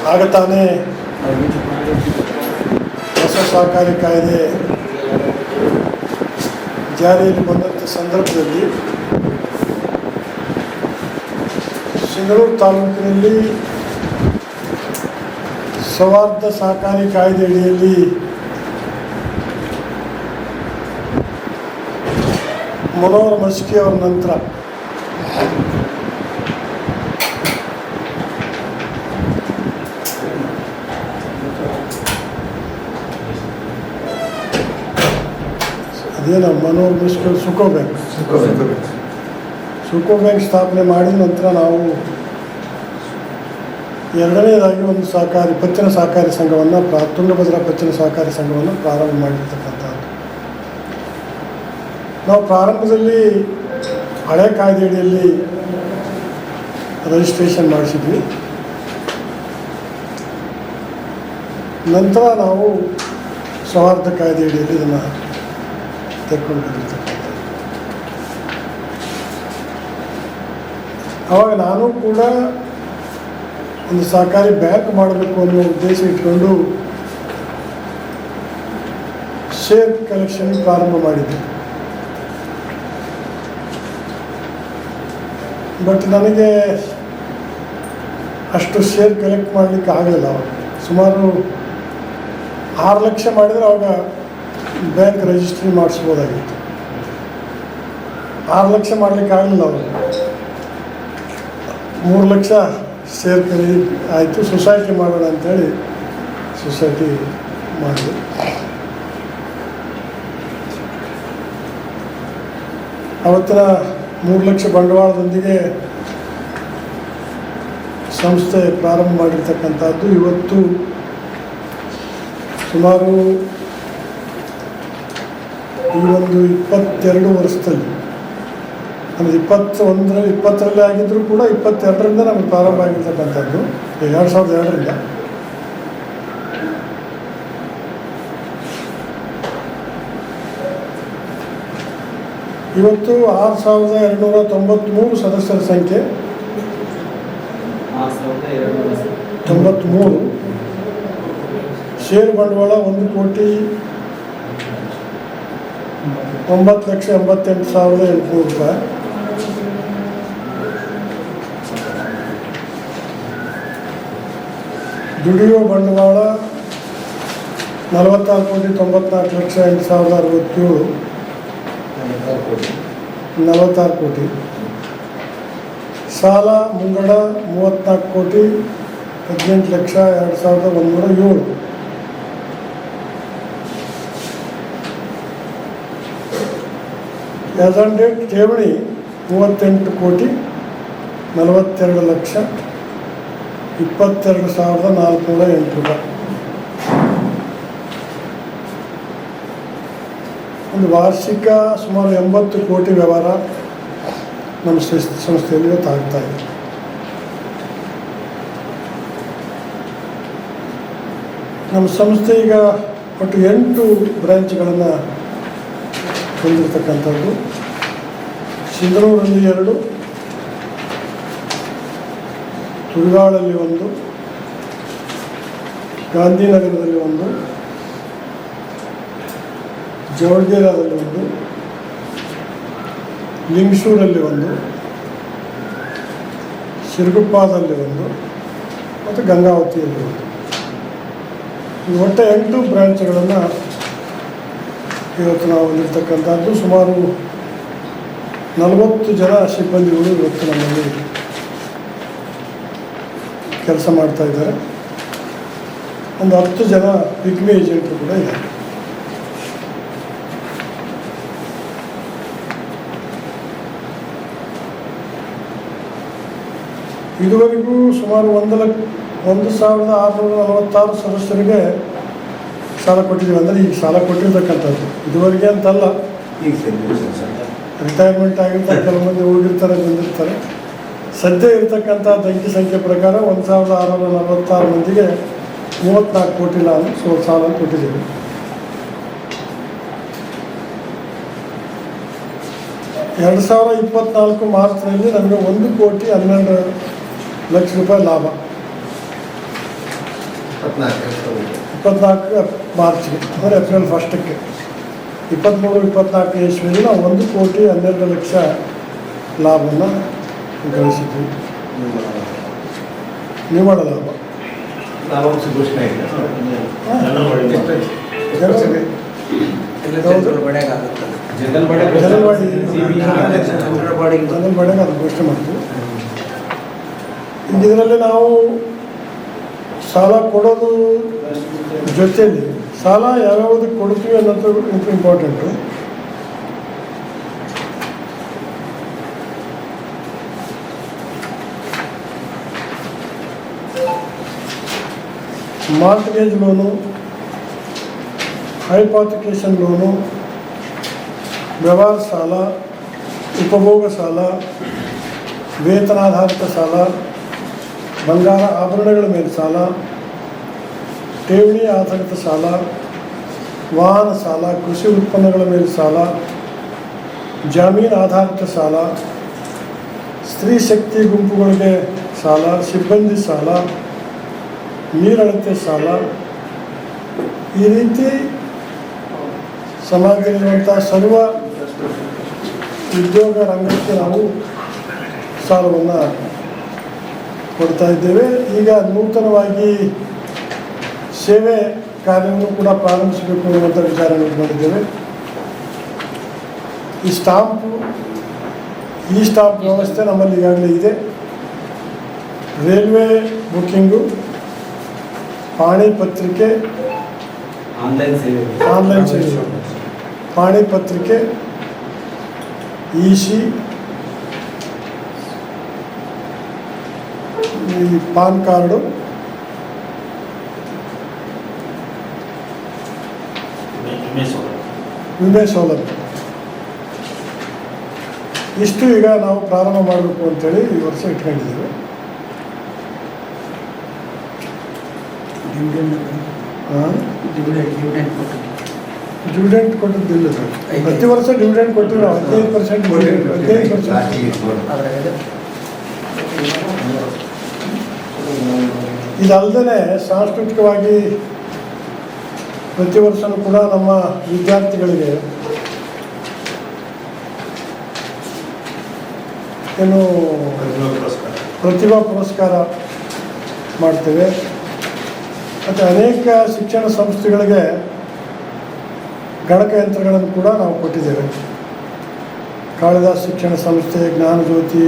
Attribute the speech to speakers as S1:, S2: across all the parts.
S1: ಆಗ ತಾನೇ ಹೊಸ ಸಹಕಾರಿ ಕಾಯ್ದೆ ಜಾರಿಯಲ್ಲಿ ಬಂದಂಥ ಸಂದರ್ಭದಲ್ಲಿ ಸಿಂಧನೂರು ತಾಲೂಕಿನಲ್ಲಿ ಸೌಹಾರ್ದ ಸಹಕಾರಿ ಕಾಯ್ದೆ ಅಡಿಯಲ್ಲಿ ಮನೋಹರ್ ಮಸ್ಕಿ ಅವರ ನಂತರ ಅದೇನ ಮನೋಹರ್ ಮಸ್ಕಿ ಸುಕೋ ಬ್ಯಾಂಕ್ ಸ್ಥಾಪನೆ ಮಾಡಿದ ನಂತರ ನಾವು ಎರಡನೇದಾಗಿ ಒಂದು ಪತ್ತಿನ ಸಹಕಾರಿ ಸಂಘವನ್ನು ತುಂಗಭದ್ರಾ ಪತ್ತಿನ ಸಹಕಾರಿ ಸಂಘವನ್ನು ಪ್ರಾರಂಭ ಮಾಡಿರ್ತಕ್ಕಂಥದ್ದು. ನಾವು ಪ್ರಾರಂಭದಲ್ಲಿ ಹಳೆ ಕಾಯ್ದೆ ಅಡಿಯಲ್ಲಿ ರಿಜಿಸ್ಟ್ರೇಷನ್ ಮಾಡಿಸಿದ್ವಿ. ನಂತರ ನಾವು ಸೌಹಾರ್ದ ಕಾಯ್ದೆ ಅಡಿಯಲ್ಲಿ ಇದನ್ನು ತೆಗೆದುಕೊಂಡು ಬಂದಿರ್ತಕ್ಕಂಥದ್ದು. ಆವಾಗ ನಾನು ಕೂಡ ಒಂದು ಸಹಕಾರಿ ಬ್ಯಾಂಕ್ ಮಾಡಬೇಕು ಅನ್ನೋ ಉದ್ದೇಶ ಇಟ್ಕೊಂಡು ಶೇರ್ ಕಲೆಕ್ಷನ್ ಪ್ರಾರಂಭ ಮಾಡಿದ್ದೆ. ಬಟ್ ನನಗೆ ಅಷ್ಟು ಶೇರ್ ಕಲೆಕ್ಟ್ ಮಾಡಲಿಕ್ಕೆ ಆಗಲಿಲ್ಲ. ಅವಾಗ ಸುಮಾರು 6 ಲಕ್ಷ ಮಾಡಿದರೆ ಅವಾಗ ಬ್ಯಾಂಕ್ ರಿಜಿಸ್ಟ್ರಿ ಮಾಡಿಸ್ಬೋದಾಗಿತ್ತು. 6 ಲಕ್ಷ ಮಾಡಲಿಕ್ಕೆ ಆಗಲಿಲ್ಲ. ಅವಾಗ 3 ಲಕ್ಷ ಶೇರ್ ಖರೀದಿ ಆಯಿತು. ಸೊಸೈಟಿ ಮಾಡೋಣ ಅಂಥೇಳಿ ಸೊಸೈಟಿ ಮಾಡಿದೆ. ಅವತ್ತಿನ 3 ಲಕ್ಷ ಬಂಡವಾಳದೊಂದಿಗೆ ಸಂಸ್ಥೆ ಪ್ರಾರಂಭ ಮಾಡಿರ್ತಕ್ಕಂಥದ್ದು. ಇವತ್ತು ಸುಮಾರು ಈ ಒಂದು 22 ವರ್ಷದಲ್ಲಿ, ನಮ್ಮದು 2020ರಲ್ಲಿ ಆಗಿದ್ದರೂ ಕೂಡ 22ರಿಂದ ನಮಗೆ ಪ್ರಾರಂಭ ಆಗಿರ್ತಕ್ಕಂಥದ್ದು. 2002ರಿಂದ ಇವತ್ತು 6293 ಸದಸ್ಯರ ಸಂಖ್ಯೆ, 93 ಶೇರ್ ಬಂಡವಾಳ 1,09,88,800 ರೂಪಾಯಿ. ದುಡಿಯುವ ಬಂಡವಾಳ 46,94,08,067 46 ಕೋಟಿ. ಸಾಲ ಮುಂಗಡ 34,18,02,107. ಆಸ್ ಆನ್ ಡೇಟ್ ಠೇವಣಿ 38,22,22,408 ರೂಪಾಯಿ. ಒಂದು ವಾರ್ಷಿಕ ಸುಮಾರು 80 ಕೋಟಿ ವ್ಯವಹಾರ ನಮ್ಮ ಸಂಸ್ಥೆಯಲ್ಲಿ ಇವತ್ತು ಆಗ್ತಾಯಿದೆ. ನಮ್ಮ ಸಂಸ್ಥೆ ಈಗ ಒಟ್ಟು 8 ಬ್ರ್ಯಾಂಚ್ಗಳನ್ನು ಹೊಂದಿರತಕ್ಕಂಥದ್ದು. ಸಿಂಧನೂರಲ್ಲಿ 2, ತುಳಿಗಾಳಲ್ಲಿ 1, ಗಾಂಧಿನಗರದಲ್ಲಿ 1, ಜವಳಗೇರಾದಲ್ಲಿ 1, ಲಿಂಗಸೂರಲ್ಲಿ 1, ಸಿರುಗುಪ್ಪಾದಲ್ಲಿ 1 ಮತ್ತು ಗಂಗಾವತಿಯಲ್ಲಿ 1. ಒಟ್ಟು 8 ಬ್ರ್ಯಾಂಚ್ಗಳನ್ನು ಇವತ್ತು ನಾವು ಹೊಂದಿರತಕ್ಕಂಥದ್ದು. ಸುಮಾರು 40 ಜನ ಸಿಬ್ಬಂದಿಗಳು ಇವತ್ತು ನಮ್ಮಲ್ಲಿ ಕೆಲಸ ಮಾಡ್ತಾ ಇದ್ದಾರೆ. ಒಂದು 10 ಜನ ಪಿಗ್ಮಿ ಏಜೆಂಟರು ಕೂಡ ಇದ್ದಾರೆ. ಇದುವರೆಗೂ ಸುಮಾರು 1,646 ಸದಸ್ಯರಿಗೆ ಸಾಲ ಕೊಟ್ಟಿದ್ದೀವಿ. ಅಂದರೆ ಈಗ ಸಾಲ ಕೊಟ್ಟಿರ್ತಕ್ಕಂಥದ್ದು ಇದುವರೆಗೆ ಅಂತಲ್ಲ, ಈಗ ರಿಟೈರ್ಮೆಂಟ್ ಆಗಿರ್ತಾರೆ, ಕೆಲವು ಮಂದಿ ಹೋಗಿರ್ತಾರೆ, ಬಂದಿರ್ತಾರೆ. ಸದ್ಯ ಇರತಕ್ಕಂಥ ಅಂಕಿ ಸಂಖ್ಯೆ ಪ್ರಕಾರ 1,646 ಮಂದಿಗೆ 34 ಕೋಟಿ ಸಾಲ ಕೊಟ್ಟಿದ್ದೀವಿ. ಎರಡು 2024 ಮಾರ್ಚ್ನಲ್ಲಿ ನಮಗೆ 1,12,00,000 ರೂಪಾಯಿ ಲಾಭ. 24 ಮಾರ್ಚ್ಗೆ ಅಂದರೆ ಏಪ್ರಿಲ್ 1ಕ್ಕೆ 23-24 ಇಸ್ವಿಯಲ್ಲಿ ನಾವು 1,12,00,000 ಲಾಭವನ್ನು ಗಳಿಸಿದ್ವಿ. ನಿವ್ವಳ ಲಾಭ ಜನರಲ್ ಬಾಡಿಗೆ ಅದು ಘೋಷಣೆ ಮಾಡ್ತೀವಿ. ಈಗ ಇದರಲ್ಲಿ ನಾವು ಸಾಲ ಕೊಡೋದು ಜೊತೆಯಲ್ಲಿ ಸಾಲ ಯಾವ್ಯಾವುದಕ್ಕೆ ಕೊಡ್ತೀವಿ ಅನ್ನೋದು ಇಂಪಾರ್ಟೆಂಟು. ಮಾರ್ಟ್ಗೇಜ್ ಲೋನು, ಹೈಪಾಥಿಕೇಷನ್ ಲೋನು, ವ್ಯವಹಾರ ಸಾಲ, ಉಪಭೋಗ ಸಾಲ, ವೇತನಾಧಾರಿತ ಸಾಲ, ಬಂಗಾರ ಆಭರಣಗಳ ಮೇಲೆ ಸಾಲ, ಠೇವಣಿ ಆಧಾರಿತ ಸಾಲ, ವಾಹನ ಸಾಲ, ಕೃಷಿ ಉತ್ಪನ್ನಗಳ ಮೇಲೆ ಸಾಲ, ಜಾಮೀನು ಆಧಾರಿತ ಸಾಲ, ಸ್ತ್ರೀ ಶಕ್ತಿ ಗುಂಪುಗಳಿಗೆ ಸಾಲ, ಸಿಬ್ಬಂದಿ ಸಾಲ, ನೀರಳತೆ ಸಾಲ, ಈ ರೀತಿ ಸಮಾಜದಲ್ಲಿರುವಂಥ ಸರ್ವ ಉದ್ಯೋಗ ರಂಗಕ್ಕೆ ನಾವು ಸಾಲವನ್ನು ಕೊಡ್ತಾ ಇದ್ದೇವೆ. ಈಗ ನೂತನವಾಗಿ ಸೇವೆ ಕಾರ್ಯವನ್ನು ಕೂಡ ಪ್ರಾರಂಭಿಸಬೇಕು ಅನ್ನುವಂಥ ವಿಚಾರವನ್ನು ಮಾಡಿದ್ದೇವೆ. ಈ ಸ್ಟಾಂಪ್ ವ್ಯವಸ್ಥೆ ನಮ್ಮಲ್ಲಿ ಈಗಾಗಲೇ ಇದೆ. ರೈಲ್ವೆ ಬುಕ್ಕಿಂಗು, ಪಾಣಿ ಪತ್ರಿಕೆ, ಆನ್ಲೈನ್ ಸೇವೆ, ಪಾಣಿ ಪತ್ರಿಕೆ, EC, ಈ ಪಾನ್ ಕಾರ್ಡು, ವಿಮೆ ಸೌಲಭ್ಯ, ಇಷ್ಟು ಈಗ ನಾವು ಪ್ರಾರಂಭ ಮಾಡಬೇಕು ಅಂತೇಳಿ ಈ ವರ್ಷ ಇಟ್ಕೊಂಡಿದ್ದೇವೆ. Dividend ಕೊಟ್ಟಿದ್ದಿಲ್ಲ sir. ಪ್ರತಿ ವರ್ಷ ಡಿವಿಡೆಂಟ್ ಕೊಟ್ಟಿವಿ ನಾವು 15%. ಇದಲ್ಲದೆ ಸಾಂಸ್ಕೃತಿಕವಾಗಿ ಪ್ರತಿ ವರ್ಷವೂ ಕೂಡ ನಮ್ಮ ವಿದ್ಯಾರ್ಥಿಗಳಿಗೆ ಏನು ಪ್ರತಿಭಾ ಪುರಸ್ಕಾರ ಮಾಡ್ತೇವೆ. ಮತ್ತು ಅನೇಕ ಶಿಕ್ಷಣ ಸಂಸ್ಥೆಗಳಿಗೆ ಗಣಕಯಂತ್ರಗಳನ್ನು ಕೂಡ ನಾವು ಕೊಟ್ಟಿದ್ದೇವೆ. ಕಾಳಿದಾಸ ಶಿಕ್ಷಣ ಸಂಸ್ಥೆ, ಜ್ಞಾನಜ್ಯೋತಿ,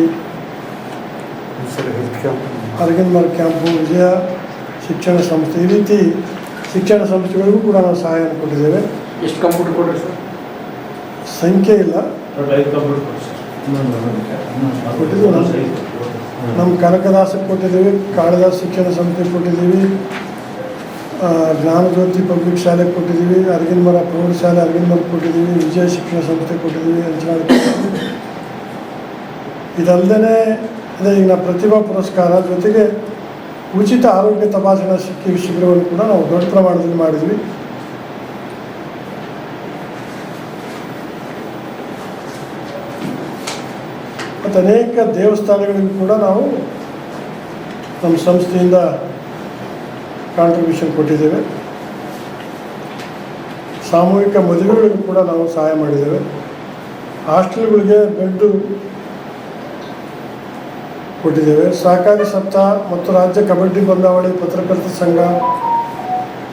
S1: ಅರಗಿನಮರ ಕ್ಯಾಂಪು, ವಿಜಯ ಶಿಕ್ಷಣ ಸಂಸ್ಥೆ, ಈ ರೀತಿ ಶಿಕ್ಷಣ ಸಂಸ್ಥೆಗಳಿಗೂ ಕೂಡ ನಾವು ಸಹಾಯವನ್ನು ಕೊಟ್ಟಿದ್ದೇವೆ.
S2: ಎಷ್ಟು ಕಂಪ್ಯೂಟರ್ ಕೊಡ್ರಿ ಸರ್?
S1: ಸಂಖ್ಯೆ ಇಲ್ಲ, ಕೊಟ್ಟಿದ್ದೀವಿ. ನಮ್ಮ ಕನಕದಾಸಕ್ಕೆ ಕೊಟ್ಟಿದ್ದೀವಿ, ಕಾಳಿದಾಸ ಶಿಕ್ಷಣ ಸಂಸ್ಥೆ ಕೊಟ್ಟಿದ್ದೀವಿ, ಜ್ಞಾನಜ್ಯೋತಿ ಪಬ್ಲಿಕ್ ಶಾಲೆಗೆ ಕೊಟ್ಟಿದ್ದೀವಿ, ಅರಗಿನಮರ ಪ್ರೌಢಶಾಲೆ ಅರಗಿನಮರ ಕೊಟ್ಟಿದ್ದೀವಿ, ವಿಜಯ ಶಿಕ್ಷಣ ಸಂಸ್ಥೆ ಕೊಟ್ಟಿದ್ದೀವಿ, ಅಂಚನಾಳ್. ಇದಲ್ಲದೆ ಅದೇ ಈಗ ಪ್ರತಿಭಾ ಪುರಸ್ಕಾರ ಜೊತೆಗೆ ಉಚಿತ ಆರೋಗ್ಯ ತಪಾಸಣಾ ಶಿಬಿರವನ್ನು ಕೂಡ ನಾವು ದೊಡ್ಡ ಪ್ರಮಾಣದಲ್ಲಿ ಮಾಡಿದ್ವಿ. ಮತ್ತು ಅನೇಕ ದೇವಸ್ಥಾನಗಳಿಗೂ ಕೂಡ ನಾವು ನಮ್ಮ ಸಂಸ್ಥೆಯಿಂದ ಕಾಂಟ್ರಿಬ್ಯೂಷನ್ ಕೊಟ್ಟಿದ್ದೇವೆ. ಸಾಮೂಹಿಕ ಮದುವೆಗಳಿಗೂ ಕೂಡ ನಾವು ಸಹಾಯ ಮಾಡಿದ್ದೇವೆ. ಹಾಸ್ಟೆಲ್ಗಳಿಗೆ ಬೆಡ್ ಕೊಟ್ಟಿದ್ದೇವೆ. ಸಹಕಾರಿ ಸಪ್ತಾಹ ಮತ್ತು ರಾಜ್ಯ ಕಬಡ್ಡಿ ಬಂದಾವಳಿ ಪತ್ರಕರ್ತ ಸಂಘ,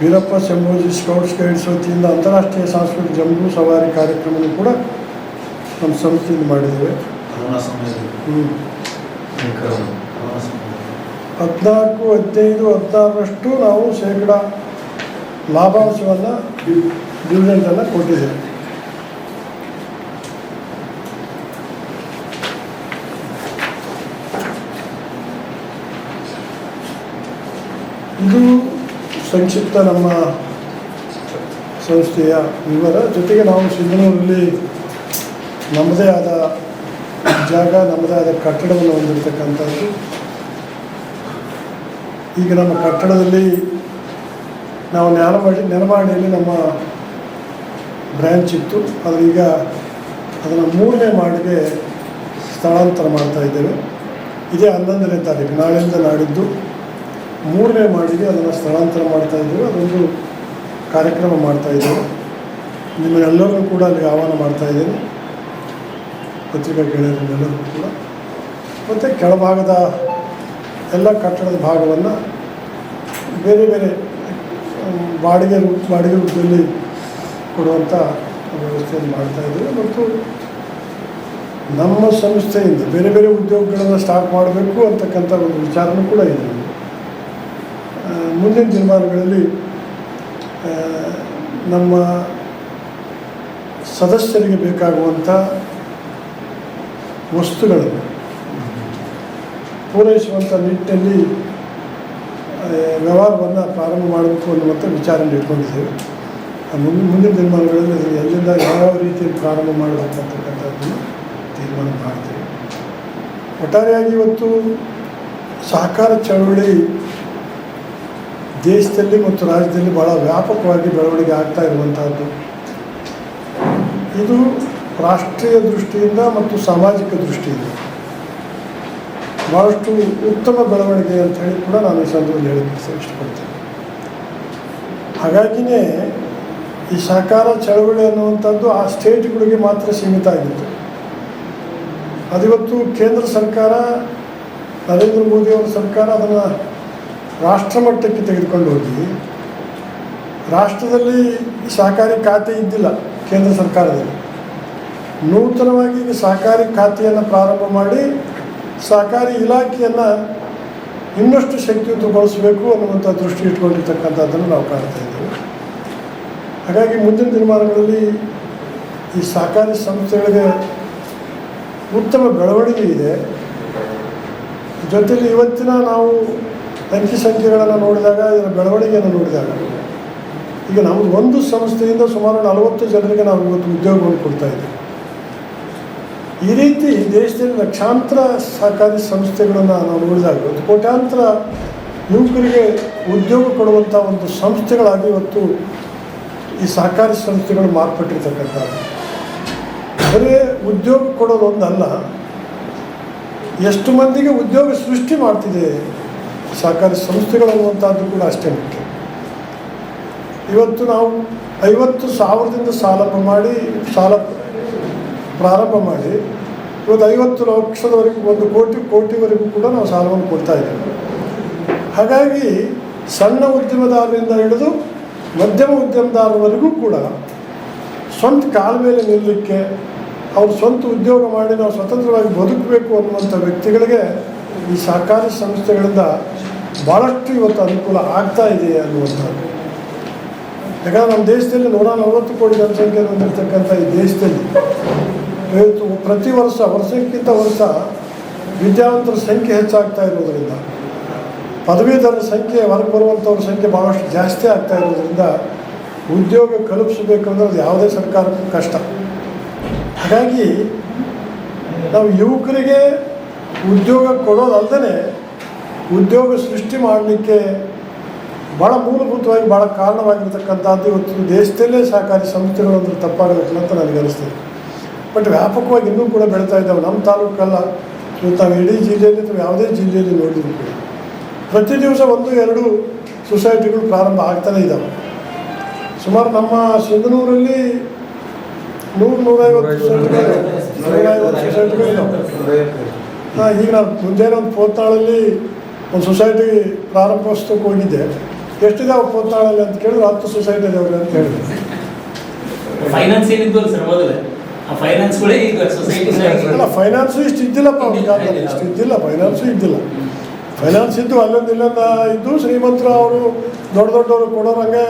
S1: ವೀರಪ್ಪ ಶಂಭೋಜಿ ಸ್ಕೌಟ್ಸ್ ಗೈಡ್ಸ್ ವತಿಯಿಂದ ಅಂತಾರಾಷ್ಟ್ರೀಯ ಸಾಂಸ್ಕೃತಿಕ ಜಂಬೂ ಸವಾರಿ ಕಾರ್ಯಕ್ರಮವನ್ನು ಕೂಡ ನಮ್ಮ ಸಂಸ್ಥೆಯಿಂದ ಮಾಡಿದ್ದೇವೆ. 14, 15, 16ರಷ್ಟು ನಾವು ಶೇಕಡ ಲಾಭಾಂಶವನ್ನು ಡಿವಿಡೆಂಡನ್ನು ಕೊಟ್ಟಿದ್ದೇವೆ. ಇದು ಸಂಕ್ಷಿಪ್ತ ನಮ್ಮ ಸಂಸ್ಥೆಯ ವಿವರ. ಜೊತೆಗೆ ನಾವು ಸಿಂಧನೂರಲ್ಲಿ ನಮ್ಮದೇ ಆದ ಜಾಗ, ನಮ್ಮದೇ ಆದ ಕಟ್ಟಡವನ್ನು ಹೊಂದಿರತಕ್ಕಂಥದ್ದು. ಈಗ ನಮ್ಮ ಕಟ್ಟಡದಲ್ಲಿ ನಾವು ನೆಲಮಾಡಿಯಲ್ಲಿ ನಮ್ಮ ಬ್ರ್ಯಾಂಚ್ ಇತ್ತು. ಆದರೆ ಈಗ ಅದನ್ನು 3ನೇ ಮಾಡಿಗೆ ಸ್ಥಳಾಂತರ ಮಾಡ್ತಾ ಇದ್ದೇವೆ. ಇದೇ 11ನೇ ತಾರೀಕು, ನಾಳೆಯಿಂದ ನಾಡಿದ್ದು 3ನೇ ಮಾಡಿಗೆ ಅದನ್ನು ಸ್ಥಳಾಂತರ ಮಾಡ್ತಾಯಿದ್ದೀವಿ. ಅದೊಂದು ಕಾರ್ಯಕ್ರಮ ಮಾಡ್ತಾಯಿದ್ದೀವಿ. ನಿಮ್ಮನ್ನೆಲ್ಲರಿಗೂ ಕೂಡ ಅಲ್ಲಿ ಆಹ್ವಾನ ಮಾಡ್ತಾಯಿದ್ದೀನಿ, ಪತ್ರಿಕಾ ಗೆಳೆಯರನ್ನೆಲ್ಲರಿಗೂ ಕೂಡ. ಮತ್ತು ಕೆಳಭಾಗದ ಎಲ್ಲ ಕಟ್ಟಡದ ಭಾಗವನ್ನು ಬೇರೆ ಬೇರೆ ಬಾಡಿಗೆ ರೂಪದಲ್ಲಿ ಕೊಡುವಂಥ ವ್ಯವಸ್ಥೆಯನ್ನು ಮಾಡ್ತಾಯಿದ್ದೀವಿ. ಮತ್ತು ನಮ್ಮ ಸಂಸ್ಥೆಯಿಂದ ಬೇರೆ ಬೇರೆ ಉದ್ಯೋಗಗಳನ್ನು ಸ್ಟಾರ್ಟ್ ಮಾಡಬೇಕು ಅಂತಕ್ಕಂಥ ಒಂದು ವಿಚಾರನೂ ಕೂಡ ಇದೆ. ಮುಂದಿನ ದಿನಮಾನಗಳಲ್ಲಿ ನಮ್ಮ ಸದಸ್ಯರಿಗೆ ಬೇಕಾಗುವಂಥ ವಸ್ತುಗಳನ್ನು ಪೂರೈಸುವಂಥ ನಿಟ್ಟಿನಲ್ಲಿ ವ್ಯವಹಾರವನ್ನು ಪ್ರಾರಂಭ ಮಾಡಬೇಕು ಅನ್ನುವಂಥ ವಿಚಾರವನ್ನು ಇಟ್ಕೊಂಡಿದ್ದೇವೆ. ಮುಂದಿನ ದಿನಮಾನಗಳಲ್ಲಿ ಅದು ಎಲ್ಲಿಂದ ಯಾವ ರೀತಿಯಲ್ಲಿ ಪ್ರಾರಂಭ ಮಾಡಬೇಕಂತಕ್ಕಂಥದ್ದನ್ನು ತೀರ್ಮಾನ ಮಾಡ್ತೀವಿ. ಒಟ್ಟಾರೆಯಾಗಿ ಇವತ್ತು ಸಹಕಾರ ಚಳವಳಿ ದೇಶದಲ್ಲಿ ಮತ್ತು ರಾಜ್ಯದಲ್ಲಿ ಭಾಳ ವ್ಯಾಪಕವಾಗಿ ಬೆಳವಣಿಗೆ ಆಗ್ತಾ ಇರುವಂಥದ್ದು. ಇದು ರಾಷ್ಟ್ರೀಯ ದೃಷ್ಟಿಯಿಂದ ಮತ್ತು ಸಾಮಾಜಿಕ ದೃಷ್ಟಿಯಿಂದ ಭಾಳಷ್ಟು ಉತ್ತಮ ಬೆಳವಣಿಗೆ ಅಂತ ಹೇಳಿ ಕೂಡ ನಾನು ಈ ಸಂದರ್ಭದಲ್ಲಿ ಹೇಳಲಿಕ್ಕೆ ಇಷ್ಟಪಡ್ತೇನೆ. ಹಾಗಾಗಿಯೇ ಈ ಸಹಕಾರ ಚಳವಳಿ ಅನ್ನುವಂಥದ್ದು ಆ ಸ್ಟೇಟ್ಗಳಿಗೆ ಮಾತ್ರ ಸೀಮಿತ ಆಗಿತ್ತು. ಅದಿವತ್ತು ಕೇಂದ್ರ ಸರ್ಕಾರ, ನರೇಂದ್ರ ಮೋದಿಯವರ ಸರ್ಕಾರ ಅದನ್ನು ರಾಷ್ಟ್ರಮಟ್ಟಕ್ಕೆ ತೆಗೆದುಕೊಂಡು ಹೋಗಿ, ರಾಷ್ಟ್ರದಲ್ಲಿ ಸಹಕಾರಿ ಖಾತೆ ಇದ್ದಿಲ್ಲ ಕೇಂದ್ರ ಸರ್ಕಾರದಲ್ಲಿ. ನೂತನವಾಗಿ ಈಗ ಸಹಕಾರಿ ಖಾತೆಯನ್ನು ಪ್ರಾರಂಭ ಮಾಡಿ ಸಹಕಾರಿ ಇಲಾಖೆಯನ್ನು ಇನ್ನಷ್ಟು ಶಕ್ತಿಯುತಗೊಳಿಸಬೇಕು ಅನ್ನುವಂಥ ದೃಷ್ಟಿ ಇಟ್ಕೊಂಡಿರ್ತಕ್ಕಂಥದ್ದನ್ನು ನಾವು ಕಾಣ್ತಾ ಇದ್ದೇವೆ. ಹಾಗಾಗಿ ಮುಂದಿನ ದಿನಮಾನಗಳಲ್ಲಿ ಈ ಸಹಕಾರಿ ಸಂಸ್ಥೆಗಳಿಗೆ ಉತ್ತಮ ಬೆಳವಣಿಗೆ ಇದೆ. ಜೊತೆಯಲ್ಲಿ ಇವತ್ತಿನ ನಾವು ಅಂಕಿ ಸಂಖ್ಯೆಗಳನ್ನು ನೋಡಿದಾಗ, ಇದರ ಬೆಳವಣಿಗೆಯನ್ನು ನೋಡಿದಾಗ, ಈಗ ನಮ್ಮದು ಒಂದು ಸಂಸ್ಥೆಯಿಂದ ಸುಮಾರು 40 ಜನರಿಗೆ ನಾವು ಇವತ್ತು ಉದ್ಯೋಗವನ್ನು ಕೊಡ್ತಾಯಿದ್ದೀವಿ. ಈ ರೀತಿ ದೇಶದಲ್ಲಿ ಲಕ್ಷಾಂತರ ಸಹಕಾರಿ ಸಂಸ್ಥೆಗಳನ್ನು ನಾವು ನೋಡಿದಾಗ ಇವತ್ತು ಕೋಟ್ಯಾಂತರ ಯುವಕರಿಗೆ ಉದ್ಯೋಗ ಕೊಡುವಂಥ ಒಂದು ಸಂಸ್ಥೆಗಳಾಗಿ ಇವತ್ತು ಈ ಸಹಕಾರಿ ಸಂಸ್ಥೆಗಳು ಮಾರ್ಪಟ್ಟಿರ್ತಕ್ಕಂಥದ್ದು. ಬರೀ ಉದ್ಯೋಗ ಕೊಡೋದೊಂದಲ್ಲ, ಎಷ್ಟು ಮಂದಿಗೆ ಉದ್ಯೋಗ ಸೃಷ್ಟಿ ಮಾಡ್ತಿದೆ ಸಹಕಾರಿ ಸಂಸ್ಥೆಗಳು ಅನ್ನುವಂಥದ್ದು ಕೂಡ ಅಷ್ಟೇ ಮುಖ್ಯ. ಇವತ್ತು ನಾವು 50,000ದಿಂದ ಸಾಲ ಪ್ರಾರಂಭ ಮಾಡಿ ಇವತ್ತು 50 ಲಕ್ಷದವರೆಗೂ 1 ಕೋಟಿವರೆಗೂ ಕೂಡ ನಾವು ಸಾಲವನ್ನು ಕೊಡ್ತಾ ಇದ್ದೇವೆ. ಹಾಗಾಗಿ ಸಣ್ಣ ಉದ್ಯಮದಾರರಿಂದ ಹಿಡಿದು ಮಧ್ಯಮ ಉದ್ಯಮದಾರವರೆಗೂ ಕೂಡ ಸ್ವಂತ ಕಾಲ ಮೇಲೆ ನಿಲ್ಲಲಿಕ್ಕೆ, ಅವ್ರು ಸ್ವಂತ ಉದ್ಯೋಗ ಮಾಡಿ ನಾವು ಸ್ವತಂತ್ರವಾಗಿ ಬದುಕಬೇಕು ಅನ್ನುವಂಥ ವ್ಯಕ್ತಿಗಳಿಗೆ ಈ ಸಹಕಾರಿ ಸಂಸ್ಥೆಗಳಿಂದ ಭಾಳಷ್ಟು ಇವತ್ತು ಅನುಕೂಲ ಆಗ್ತಾ ಇದೆ ಅನ್ನುವಂಥದ್ದು. ಯಾಕಂದರೆ ನಮ್ಮ ದೇಶದಲ್ಲಿ 140 ಕೋಟಿ ಜನಸಂಖ್ಯೆ ಹೊಂದಿರತಕ್ಕಂಥ ಈ ದೇಶದಲ್ಲಿ ಇವತ್ತು ಪ್ರತಿ ವರ್ಷಕ್ಕಿಂತ ವರ್ಷ ವಿದ್ಯಾವಂತರ ಸಂಖ್ಯೆ ಹೆಚ್ಚಾಗ್ತಾ ಇರೋದರಿಂದ, ಪದವೀಧರರ ಸಂಖ್ಯೆ, ಹೊರಗೆ ಬರುವಂಥವ್ರ ಸಂಖ್ಯೆ ಭಾಳಷ್ಟು ಜಾಸ್ತಿ ಆಗ್ತಾ ಇರೋದರಿಂದ ಉದ್ಯೋಗ ಕಲ್ಪಿಸಬೇಕಂದ್ರೆ ಅದು ಯಾವುದೇ ಸರ್ಕಾರಕ್ಕೂ ಕಷ್ಟ. ಹಾಗಾಗಿ ನಾವು ಯುವಕರಿಗೆ ಉದ್ಯೋಗ ಕೊಡೋದಲ್ಲದೆ ಉದ್ಯೋಗ ಸೃಷ್ಟಿ ಮಾಡಲಿಕ್ಕೆ ಭಾಳ ಮೂಲಭೂತವಾಗಿ ಭಾಳ ಕಾರಣವಾಗಿರ್ತಕ್ಕಂಥದ್ದು ಇವತ್ತು ದೇಶದಲ್ಲೇ ಸಹಕಾರಿ ಸಂಸ್ಥೆಗಳು ಅಂದರೆ ತಪ್ಪಾಗಬೇಕಿಲ್ಲ ಅಂತ ನನಗೆ ಅನಿಸ್ತದೆ. ಬಟ್ ವ್ಯಾಪಕವಾಗಿ ಇನ್ನೂ ಕೂಡ ಬೆಳೀತಾ ಇದ್ದಾವೆ. ನಮ್ಮ ತಾಲೂಕಲ್ಲ, ಇವತ್ತು ನಾವು ಇಡೀ ಜಿಲ್ಲೆಯಲ್ಲಿ ಅಥವಾ ಯಾವುದೇ ಜಿಲ್ಲೆಯಲ್ಲಿ ನೋಡಿದ್ರು ಕೂಡ ಪ್ರತಿ ದಿವಸ 1-2 ಸೊಸೈಟಿಗಳು ಪ್ರಾರಂಭ ಆಗ್ತಾನೇ ಇದ್ದಾವೆ. ಸುಮಾರು ನಮ್ಮ ಸಿಂಧನೂರಲ್ಲಿ 100-150 ಸೊಸೈಟಿಗಳು ಇದ್ದಾವೆ. ಈಗ ನಾನು ಮುಂಜಾನೆ ಒಂದು ಪೋತ್ನಾಳಲ್ಲಿ ಒಂದು ಸೊಸೈಟಿ ಪ್ರಾರಂಭಿಸೋಕ್ಕೆ ಹೋಗಿದ್ದೆ. ಎಷ್ಟಿದಾವೆ ಪೋತ್ನಾಳಲ್ಲಿ ಅಂತ ಕೇಳಿದ್ರೆ 10 ಸೊಸೈಟಿ ಇದಾವೆ ಅಂತ ಹೇಳಿದ್ರು.
S2: ಫೈನಾನ್ಸ್ ಏನಿದ್ದು ಸರ್ ಮೊದಲೇ ಫೈನಾನ್ಸ್ಗಳೇ ಈಗ ಸೊಸೈಟಿ
S1: ಅಲ್ಲ, ಫೈನಾನ್ಸು ಇಷ್ಟು ಇದ್ದಿಲ್ಲಪ್ಪ ಅವ್ರ ಕಾಲದಲ್ಲಿ, ಇಷ್ಟು ಇದ್ದಿಲ್ಲ, ಫೈನಾನ್ಸು ಇದ್ದಿಲ್ಲ. ಫೈನಾನ್ಸ್ ಇದ್ದು ಇಲ್ಲೊಂದು ಇದ್ದು ಶ್ರೀಮಂತರು ಅವರು ದೊಡ್ಡವರು ಕೊಡೋರಂಗೆ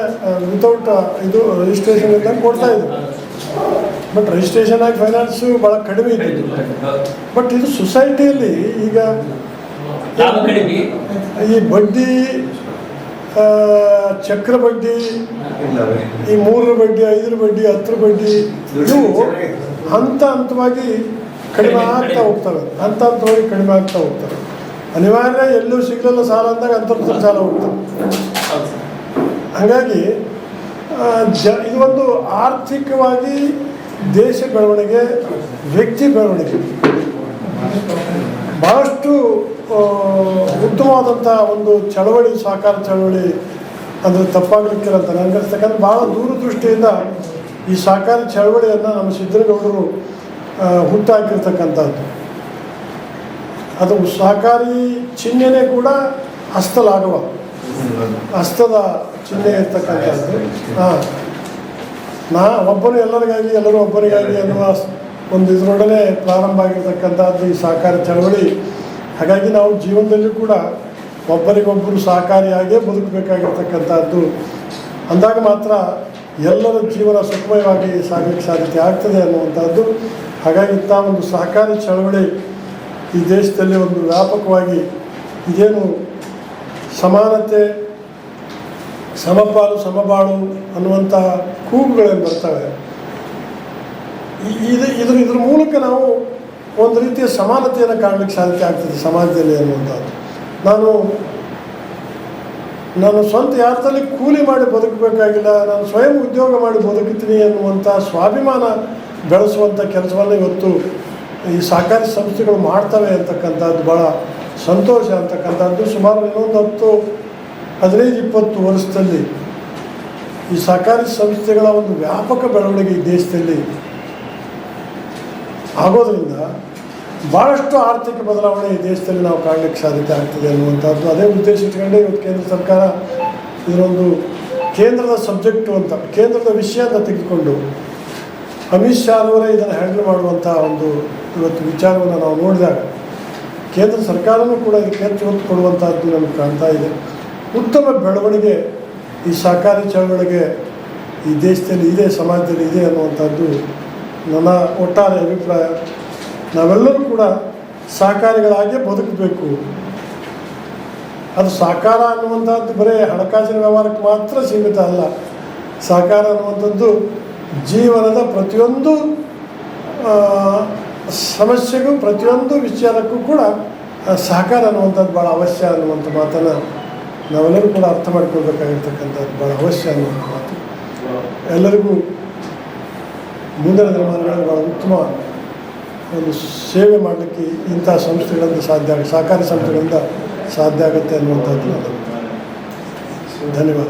S1: ವಿತೌಟ್ ಇದು ರಿಜಿಸ್ಟ್ರೇಷನ್ ಇದ್ದಂಗೆ ಕೊಡ್ತಾಯಿದ್ರು. ಬಟ್ ರಿಜಿಸ್ಟ್ರೇಷನ್ ಆಗಿ ಫೈನಾನ್ಸು ಭಾಳ ಕಡಿಮೆ ಇದ್ದಿದ್ದು. ಬಟ್ ಇದು ಸೊಸೈಟಿಯಲ್ಲಿ ಈಗ ಈ ಬಡ್ಡಿ, ಚಕ್ರ ಬಡ್ಡಿ, ಈ 3 ಬಡ್ಡಿ, 5 ಬಡ್ಡಿ, 10 ಬಡ್ಡಿ, ಇವು ಹಂತವಾಗಿ ಕಡಿಮೆ ಆಗ್ತಾ ಹೋಗ್ತವೆ. ಕಡಿಮೆ ಆಗ್ತಾ ಹೋಗ್ತವೆ. ಅನಿವಾರ್ಯ ಎಲ್ಲೂ ಸಿಗಲಿಲ್ಲ ಸಾಲ ಅಂದಾಗ ಅಂತರ್ಜಲ ಸಾಲ ಹೋಗ್ತವೆ. ಹಾಗಾಗಿ ಇದು ಒಂದು ಆರ್ಥಿಕವಾಗಿ ದೇಶ ಬೆಳವಣಿಗೆ, ವ್ಯಕ್ತಿ ಬೆಳವಣಿಗೆ ಭಾಳಷ್ಟು ಉತ್ತಮವಾದಂಥ ಒಂದು ಚಳವಳಿ, ಸಹಕಾರ ಚಳವಳಿ ಅಂದರೆ ತಪ್ಪಾಗಲಿಕ್ಕಿಲ್ಲ ಅಂತ ನನಗೆ ಅನಿಸ್ತಕ್ಕಂಥ ಭಾಳ ದೂರದೃಷ್ಟಿಯಿಂದ ಈ ಸಹಕಾರಿ ಚಳವಳಿಯನ್ನು ನಮ್ಮ ಸಿದ್ದನಗೌಡರು ಹುಟ್ಟಾಕಿರ್ತಕ್ಕಂಥದ್ದು. ಅದು ಸಹಕಾರಿ ಚಿಹ್ನೆನೇ ಕೂಡ ಹಸ್ತಲಾಘವ, ಹಸ್ತದ ಚಿಹ್ನೆ ಇರ್ತಕ್ಕಂಥದ್ದು. ಒಬ್ಬರು ಎಲ್ಲರಿಗಾಗಿ ಎಲ್ಲರೂ ಒಬ್ಬರಿಗಾಗಿ ಅನ್ನುವ ಒಂದು ಇದರೊಡನೆ ಪ್ರಾರಂಭ ಆಗಿರ್ತಕ್ಕಂಥದ್ದು ಈ ಸಹಕಾರಿ ಚಳವಳಿ. ಹಾಗಾಗಿ ನಾವು ಜೀವನದಲ್ಲೂ ಕೂಡ ಒಬ್ಬರಿಗೊಬ್ಬರು ಸಹಕಾರಿಯಾಗೇ ಬದುಕಬೇಕಾಗಿರ್ತಕ್ಕಂಥದ್ದು. ಅಂದಾಗ ಮಾತ್ರ ಎಲ್ಲರ ಜೀವನ ಸುಖಮಯವಾಗಿ ಸಾಗಲಿಕ್ಕೆ ಸಾಧ್ಯತೆ ಆಗ್ತದೆ ಅನ್ನುವಂಥದ್ದು. ಹಾಗಾಗಿ ಇಂಥ ಒಂದು ಸಹಕಾರಿ ಚಳವಳಿ ಈ ದೇಶದಲ್ಲಿ ಒಂದು ವ್ಯಾಪಕವಾಗಿ ಇದೇನು ಸಮಾನತೆ, ಸಮಪಾಲು ಸಮಬಾಳು ಅನ್ನುವಂಥ ಕೂಗುಗಳೇನು ಬರ್ತವೆ, ಇದ್ರ ಮೂಲಕ ನಾವು ಒಂದು ರೀತಿಯ ಸಮಾನತೆಯನ್ನು ಕಾಣಲಿಕ್ಕೆ ಸಾಧ್ಯತೆ ಆಗ್ತದೆ ಸಮಾಜದಲ್ಲಿ ಅನ್ನುವಂಥದ್ದು. ನಾನು ಸ್ವಂತ ಯಾರದಲ್ಲಿ ಕೂಲಿ ಮಾಡಿ ಬದುಕಬೇಕಾಗಿಲ್ಲ, ನಾನು ಸ್ವಯಂ ಉದ್ಯೋಗ ಮಾಡಿ ಬದುಕುತ್ತೀನಿ ಅನ್ನುವಂಥ ಸ್ವಾಭಿಮಾನ ಬೆಳೆಸುವಂಥ ಕೆಲಸವನ್ನು ಇವತ್ತು ಈ ಸಹಕಾರಿ ಸಂಸ್ಥೆಗಳು ಮಾಡ್ತವೆ ಅಂತಕ್ಕಂಥದ್ದು ಭಾಳ ಸಂತೋಷ ಅಂತಕ್ಕಂಥದ್ದು. ಸುಮಾರು ಇನ್ನೊಂದು 10-15-20 ವರ್ಷದಲ್ಲಿ ಈ ಸಹಕಾರಿ ಸಂಸ್ಥೆಗಳ ಒಂದು ವ್ಯಾಪಕ ಬೆಳವಣಿಗೆ ಈ ದೇಶದಲ್ಲಿ ಆಗೋದ್ರಿಂದ ಭಾಳಷ್ಟು ಆರ್ಥಿಕ ಬದಲಾವಣೆ ಈ ದೇಶದಲ್ಲಿ ನಾವು ಕಾಣಲಿಕ್ಕೆ ಸಾಧ್ಯತೆ ಆಗ್ತದೆ ಅನ್ನುವಂಥದ್ದು. ಅದೇ ಉದ್ದೇಶ ಇಟ್ಕೊಂಡೆ ಇವತ್ತು ಕೇಂದ್ರ ಸರ್ಕಾರ ಇದರೊಂದು ಕೇಂದ್ರದ ಸಬ್ಜೆಕ್ಟು ಅಂತ, ಕೇಂದ್ರದ ವಿಷಯ ಅಂತ ತೆಗೆದುಕೊಂಡು ಅಮಿತ್ ಶಾ ಅವರೇ ಇದನ್ನು ಹ್ಯಾಂಡಲ್ ಮಾಡುವಂಥ ಒಂದು ಇವತ್ತು ವಿಚಾರವನ್ನು ನಾವು ನೋಡಿದಾಗ ಕೇಂದ್ರ ಸರ್ಕಾರವೂ ಕೂಡ ಇದಕ್ಕೆ ಹೆಚ್ಚು ಒತ್ತು ಕೊಡುವಂಥದ್ದು ನಮಗೆ ಕಾಣ್ತಾ ಇದೆ. ಉತ್ತಮ ಬೆಳವಣಿಗೆ ಈ ಸಹಕಾರಿ ಚಳವಳಿಗೆ ಈ ದೇಶದಲ್ಲಿ ಇದೆ, ಸಮಾಜದಲ್ಲಿ ಇದೆ ಅನ್ನುವಂಥದ್ದು ನನ್ನ ಒಟ್ಟಾರೆ ಅಭಿಪ್ರಾಯ. ನಾವೆಲ್ಲರೂ ಕೂಡ ಸಹಕಾರಿಗಳಾಗಿ ಬದುಕಬೇಕು. ಅದು ಸಹಕಾರ ಅನ್ನುವಂಥದ್ದು ಬರೀ ಹಣಕಾಸಿನ ವ್ಯವಹಾರಕ್ಕೆ ಮಾತ್ರ ಸೀಮಿತ ಅಲ್ಲ. ಸಹಕಾರ ಅನ್ನುವಂಥದ್ದು ಜೀವನದ ಪ್ರತಿಯೊಂದು ಸಮಸ್ಯೆಗೂ, ಪ್ರತಿಯೊಂದು ವಿಚಾರಕ್ಕೂ ಕೂಡ ಸಹಕಾರ ಅನ್ನುವಂಥದ್ದು ಭಾಳ ಅವಶ್ಯ ಅನ್ನುವಂಥ ಮಾತನ್ನು ನಾವೆಲ್ಲರೂ ಕೂಡ ಅರ್ಥ ಮಾಡ್ಕೊಳ್ಬೇಕಾಗಿರ್ತಕ್ಕಂಥದ್ದು ಭಾಳ ಅವಶ್ಯ ಅನ್ನುವಂಥ ಮಾತು. ಎಲ್ಲರಿಗೂ ಮುಂದಿನ ದಿನಮಾನಗಳಲ್ಲಿ ಭಾಳ ಉತ್ತಮ ಒಂದು ಸೇವೆ ಮಾಡಲಿಕ್ಕೆ ಇಂಥ ಸಂಸ್ಥೆಗಳಿಂದ ಸಹಕಾರಿ ಸಂಸ್ಥೆಗಳಿಂದ ಸಾಧ್ಯ ಆಗುತ್ತೆ ಅನ್ನುವಂಥದ್ದು ಧನ್ಯವಾದ.